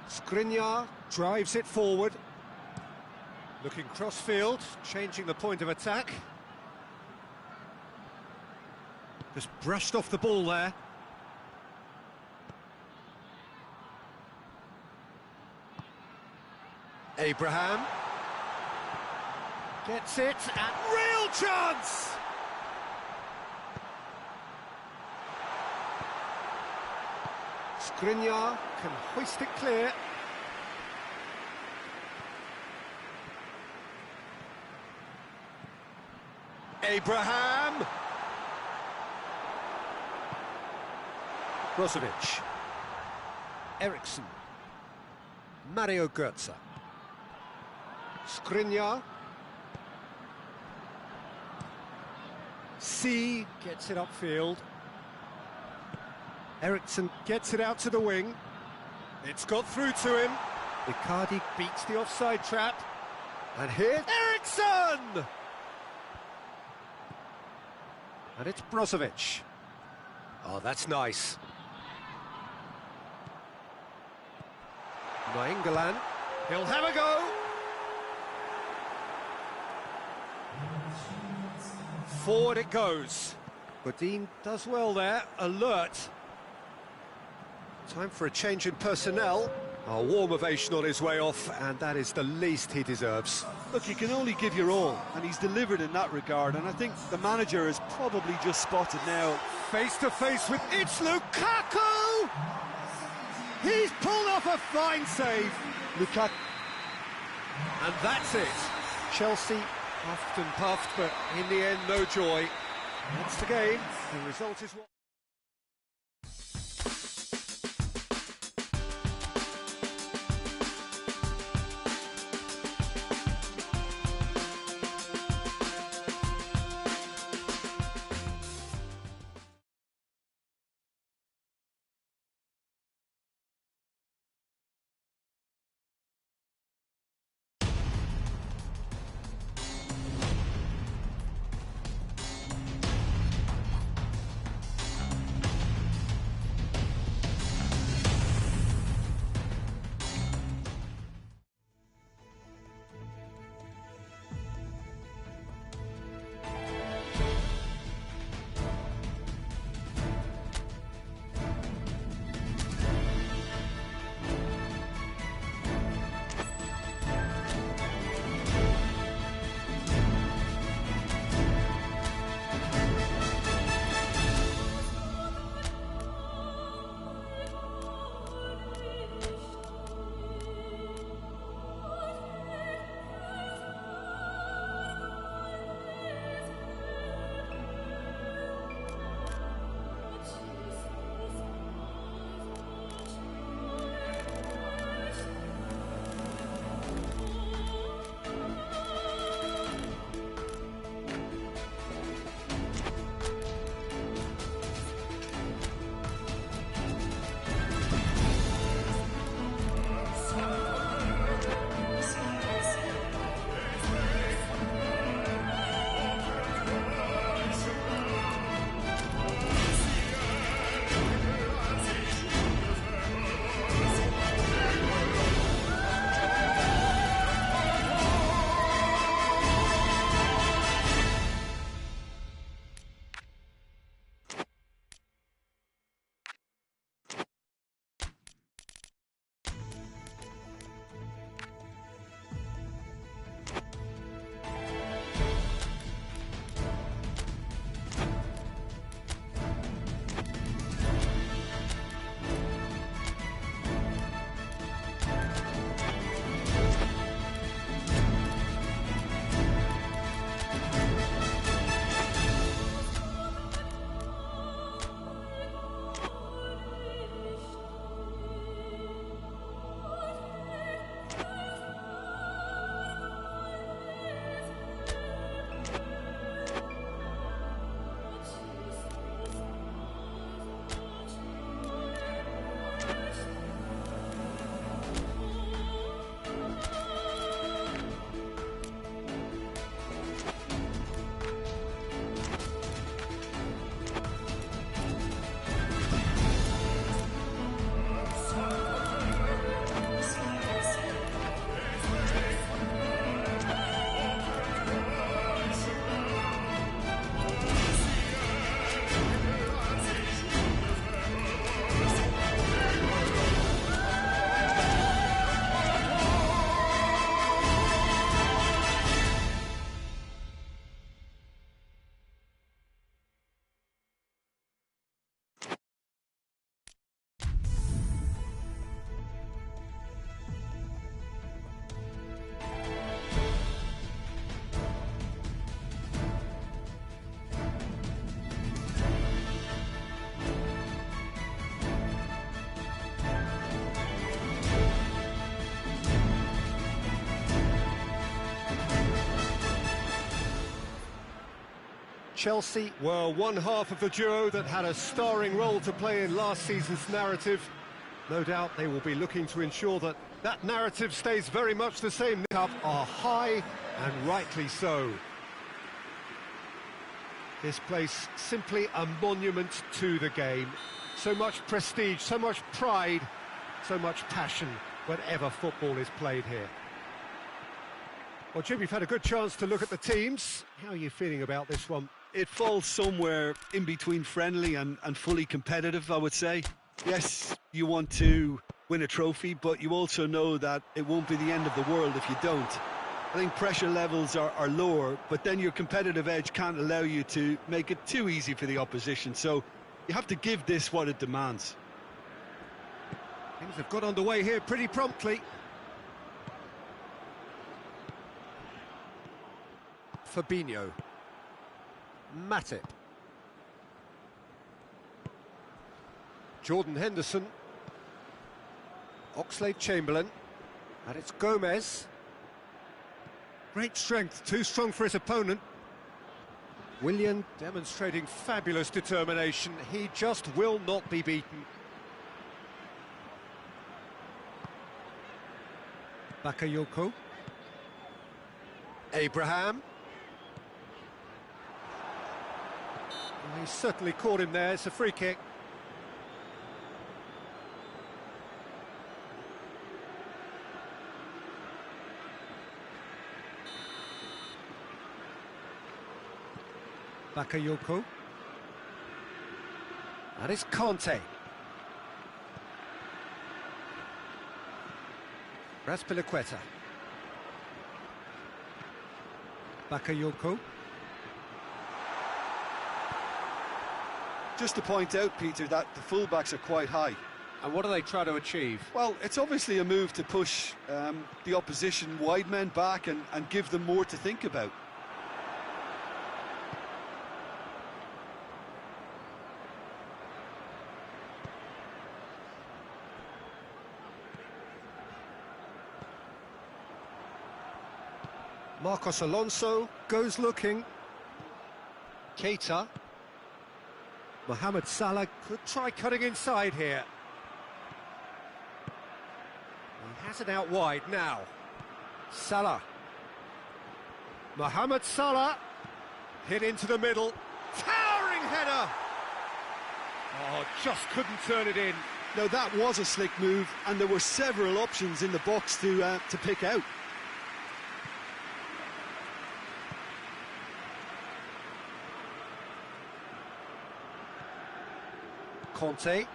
Skriniar drives it forward. Looking cross-field, changing the point of attack. Just brushed off the ball there. Abraham gets it, and real chance! Skriniar can hoist it clear. Abraham! Brozovic. Eriksson. Mario Götze. Skriniar. C gets it upfield. Eriksson gets it out to the wing. It's got through to him. Icardi beats the offside trap. And here, Eriksson! And it's Brozovic. Oh, that's nice. Nainggolan. He'll have a go. Forward it goes. Godin does well there, alert. Time for a change in personnel. A warm ovation on his way off, and that is the least he deserves. Look, you can only give your all, and he's delivered in that regard, and I think the manager has probably just spotted now. Face to face with it's Lukaku! He's pulled off a fine save. Lukaku. And that's it. Chelsea puffed and puffed, but in the end, no joy. That's the game. The result is what... Chelsea were one half of the duo that had a starring role to play in last season's narrative. No doubt they will be looking to ensure that that narrative stays very much the same. Cup are high, and rightly so. This place simply a monument to the game. So much prestige, so much pride, so much passion whenever football is played here. Well, Jim, you've had a good chance to look at the teams. How are you feeling about this one? It falls somewhere in between friendly and fully competitive, I would say. Yes, you want to win a trophy, but you also know that it won't be the end of the world if you don't. I think pressure levels are lower, but then your competitive edge can't allow you to make it too easy for the opposition, so you have to give this what it demands. Things have got underway here pretty promptly. Fabinho. Matip. Jordan Henderson. Oxlade-Chamberlain. And it's Gomez. Great strength, too strong for his opponent. Willian demonstrating fabulous determination. He just will not be beaten. Bakayoko. Abraham. Well, he certainly caught him there. It's a free kick. Bakayoko. And it's Conte. Azpilicueta. Bakayoko. Just to point out, Peter, that the fullbacks are quite high. And what do they try to achieve? Well, it's obviously a move to push the opposition wide men back and give them more to think about. Marcos Alonso goes looking. Keita. Mohamed Salah could try cutting inside here. He has it out wide now. Salah. Mohamed Salah. Hit into the middle. Towering header! Oh, just couldn't turn it in. Now, that was a slick move, and there were several options in the box to pick out. Conte.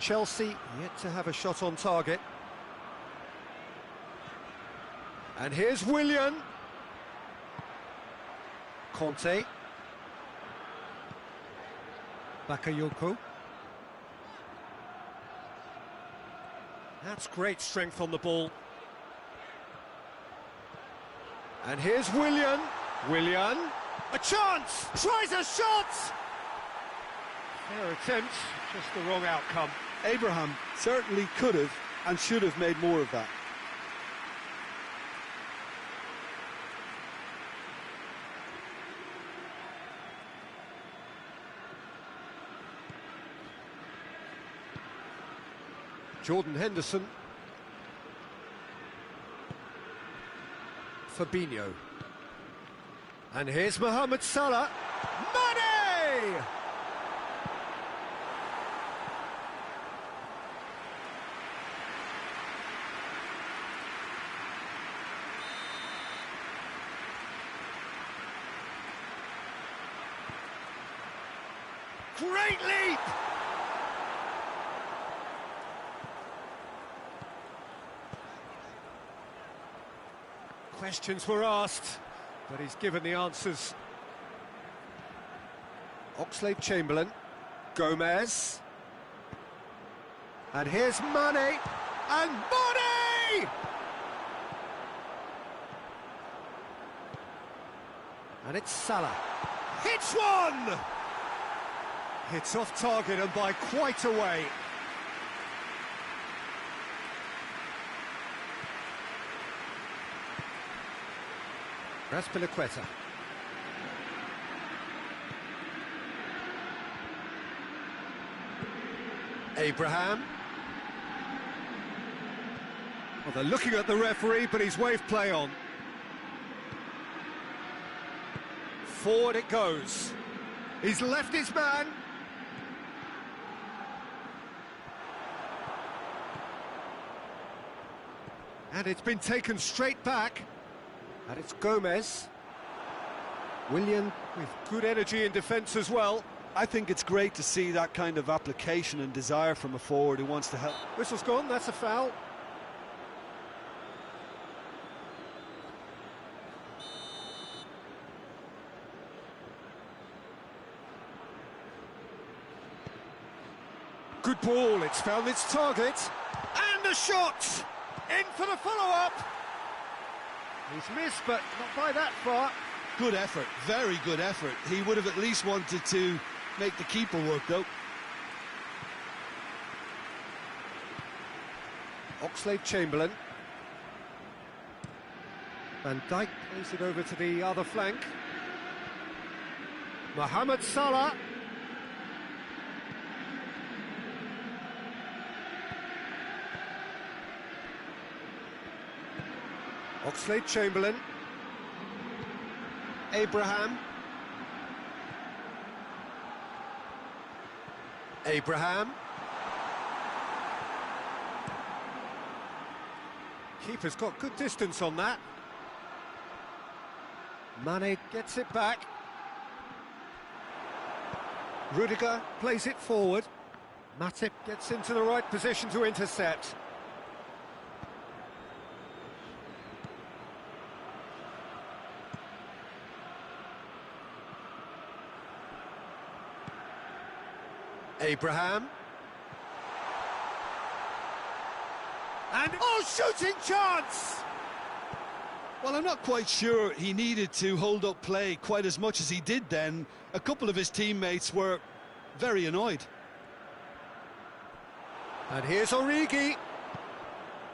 Chelsea yet to have a shot on target. And here's Willian. Conte. Bakayoko. That's great strength on the ball. And here's Willian. Willian. A chance! Tries a shot! Fair attempt, just the wrong outcome. Abraham certainly could have and should have made more of that. Jordan Henderson. Fabinho. And here's Mohamed Salah. Mane! Great leap! Questions were asked, but he's given the answers. Oxlade-Chamberlain, Gomez, and here's Mane, and Mane! And it's Salah, hits one! Hits off target and by quite a way. Azpilicueta. Abraham. Well, they're looking at the referee, but he's waved play on. Forward it goes. He's left his man. And it's been taken straight back. And it's Gomez. Willian with good energy in defence as well. I think it's great to see that kind of application and desire from a forward who wants to help. Whistle's gone, that's a foul. Good ball, it's found its target. And the shot! In for the follow-up! He's missed, but not by that far. Good effort, very good effort. He would have at least wanted to make the keeper work, though. Oxlade-Chamberlain. Van Dijk plays it over to the other flank. Mohamed Salah. Oxlade-Chamberlain. Abraham. Abraham. Keeper's got good distance on that. Mane gets it back. Rudiger plays it forward. Matip gets into the right position to intercept. Abraham. And, oh, shooting chance! Well, I'm not quite sure he needed to hold up play quite as much as he did then. A couple of his teammates were very annoyed. And here's Origi.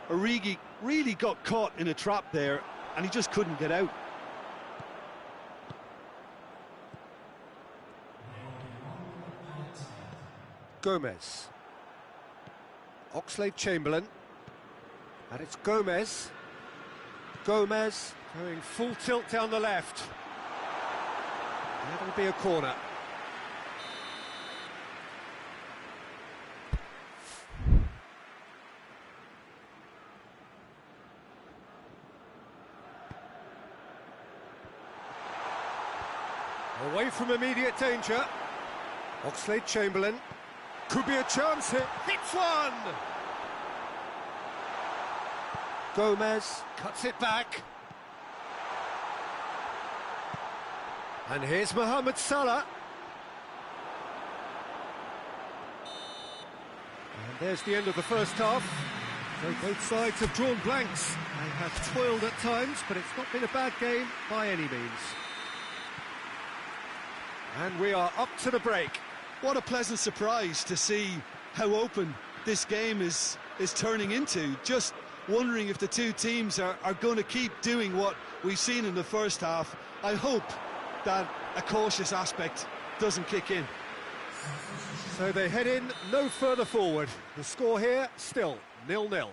Origi really got caught in a trap there, and he just couldn't get out. Gomez. Oxlade-Chamberlain. And it's Gomez. Gomez going full tilt down the left. That'll be a corner. Away from immediate danger. Oxlade-Chamberlain. Could be a chance here. Hits one! Gomez cuts it back. And here's Mohamed Salah. And there's the end of the first half. So both sides have drawn blanks. They have toiled at times, but it's not been a bad game by any means. And we are up to the break. What a pleasant surprise to see how open this game is turning into. Just wondering if the two teams are going to keep doing what we've seen in the first half. I hope that a cautious aspect doesn't kick in. So they head in no further forward. The score here, still 0-0.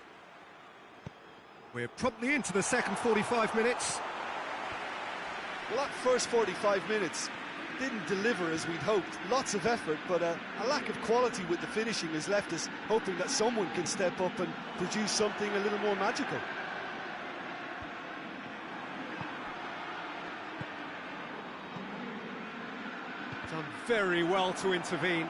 We're promptly into the second 45 minutes. Well, that first 45 minutes didn't deliver as we'd hoped. Lots of effort, but a lack of quality with the finishing has left us hoping that someone can step up and produce something a little more magical. Done very well to intervene.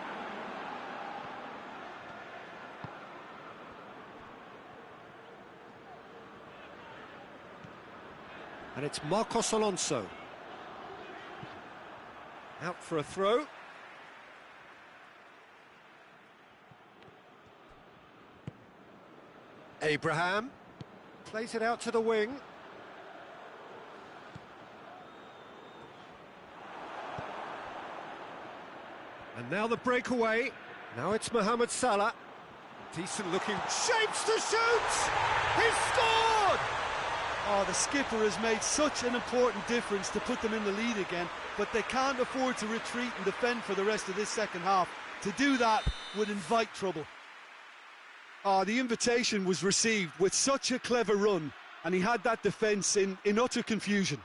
And it's Marcos Alonso. Out for a throw. Abraham plays it out to the wing. And now the breakaway. Now it's Mohamed Salah. Decent looking shapes to shoot! He's scored! Oh, the skipper has made such an important difference to put them in the lead again, but they can't afford to retreat and defend for the rest of this second half. To do that would invite trouble. Oh, the invitation was received with such a clever run, and he had that defence in utter confusion.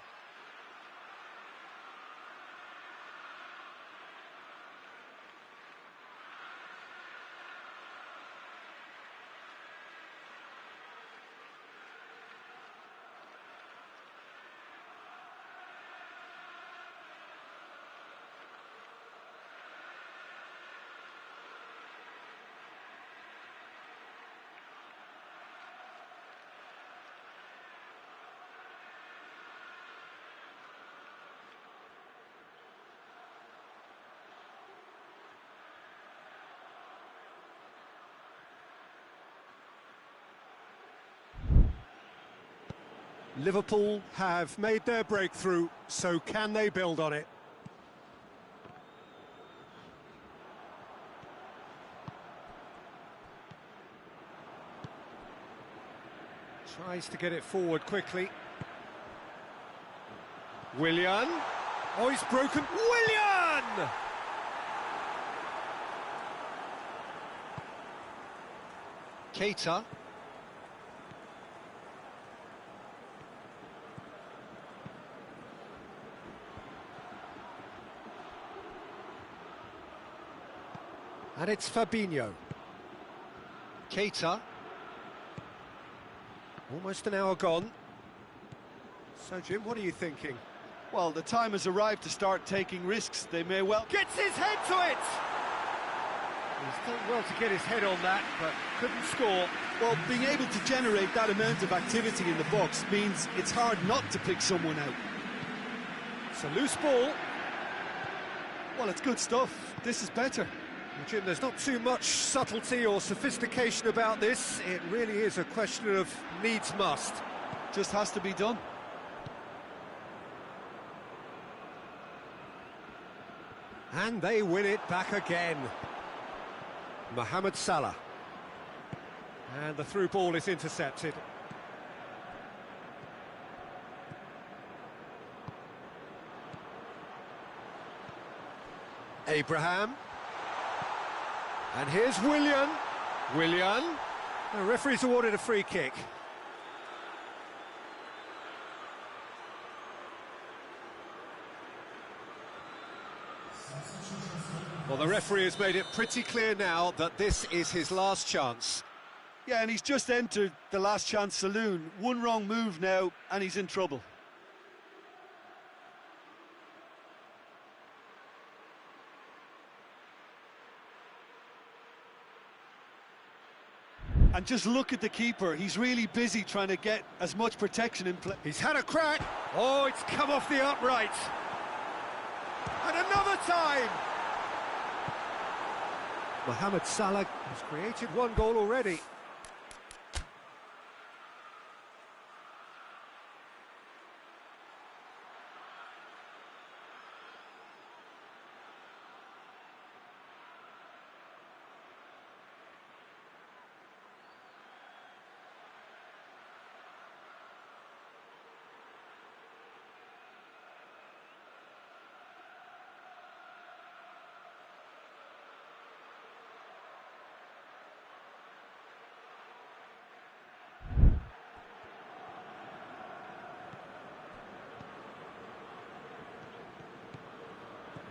Liverpool have made their breakthrough, so can they build on it? Tries to get it forward quickly. Willian. Oh, he's broken. Willian! Keita. And it's Fabinho. Keita. Almost an hour gone. So, Jim, what are you thinking? Well, the time has arrived to start taking risks. They may well... Gets his head to it! He's done well to get his head on that, but couldn't score. Well, being able to generate that amount of activity in the box means it's hard not to pick someone out. It's a loose ball. Well, it's good stuff. This is better. Well, Jim, there's not too much subtlety or sophistication about this. It really is a question of needs must. Just has to be done. And they win it back again. Mohamed Salah. And the through ball is intercepted. Abraham. And here's Willian. Willian. The referee's awarded a free kick. Well, the referee has made it pretty clear now that this is his last chance. Yeah, and he's just entered the last chance saloon. One wrong move now, and he's in trouble. And just look at the keeper. He's really busy trying to get as much protection in place. He's had a crack. Oh, it's come off the upright. And another time. Mohamed Salah has created one goal already.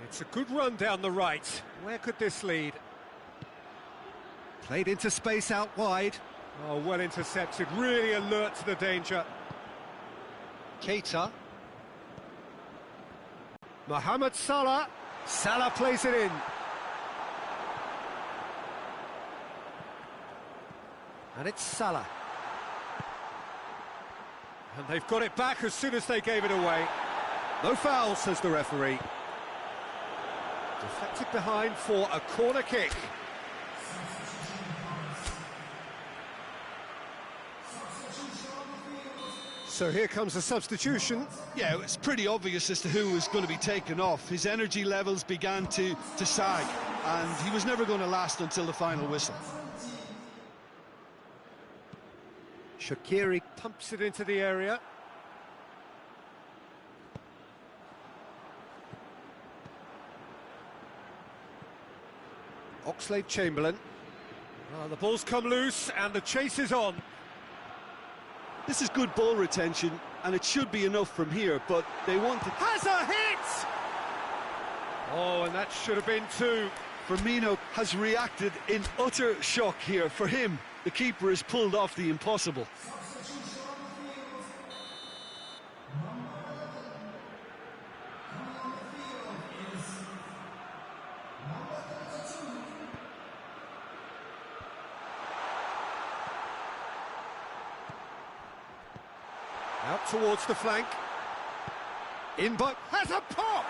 It's a good run down the right. Where could this lead? Played into space out wide. Oh, well intercepted, really alert to the danger. Keita. Mohamed Salah. Salah plays it in. And it's Salah. And they've got it back as soon as they gave it away. No foul, says the referee. Deflected behind for a corner kick. So here comes a substitution. Yeah, it's pretty obvious as to who was going to be taken off. His energy levels began to sag, and he was never going to last until the final whistle. Shaqiri pumps it into the area. Oxlade-Chamberlain. Well, the ball's come loose and the chase is on. This is good ball retention, and it should be enough from here, but they want to... Has a hit! Oh, and that should have been two. Firmino has reacted in utter shock here. For him, the keeper has pulled off the impossible. Substitution on the field. Number 11. Coming on the field is number 32. Out towards the flank. In but has a pop!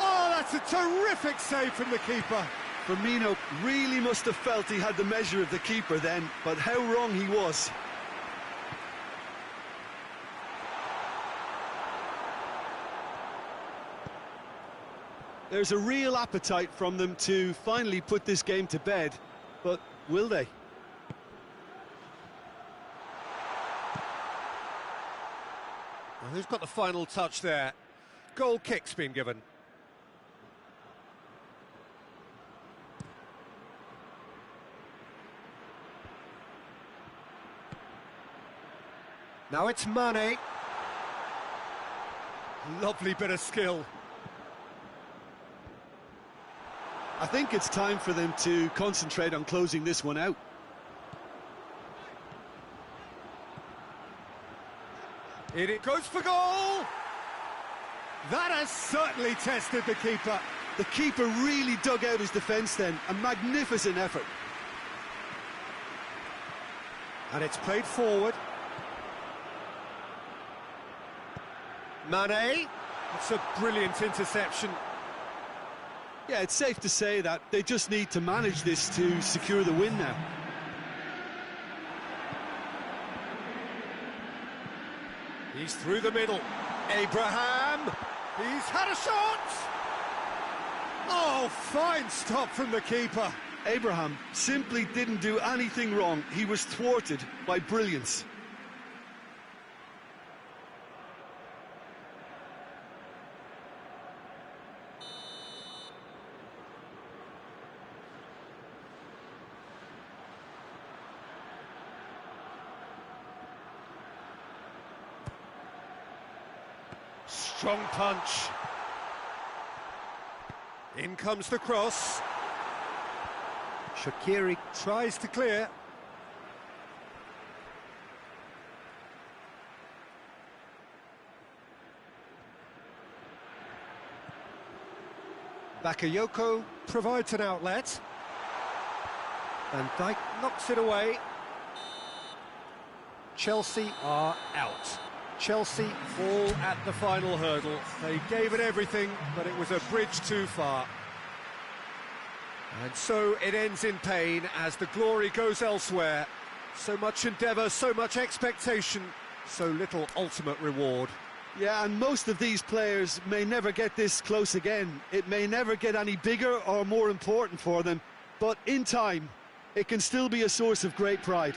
Oh, that's a terrific save from the keeper. Firmino really must have felt he had the measure of the keeper then, but how wrong he was. There's a real appetite from them to finally put this game to bed, but will they? Well, who's got the final touch there? Goal kick's been given. Now it's Mane. Lovely bit of skill. I think it's time for them to concentrate on closing this one out. It goes for goal! That has certainly tested the keeper. The keeper really dug out his defence then, a magnificent effort. And it's played forward. Mane, it's a brilliant interception. Yeah, it's safe to say that they just need to manage this to secure the win now. He's through the middle. Abraham, he's had a shot! Oh, fine stop from the keeper. Abraham simply didn't do anything wrong. He was thwarted by brilliance. Strong punch. In comes the cross. Shaqiri tries to clear. Bakayoko provides an outlet. Van Dijk knocks it away. Chelsea are out. Chelsea fall at the final hurdle. They gave it everything, but it was a bridge too far. And so it ends in pain as the glory goes elsewhere. So much endeavour, so much expectation, so little ultimate reward. Yeah, and most of these players may never get this close again. It may never get any bigger or more important for them, but in time, it can still be a source of great pride.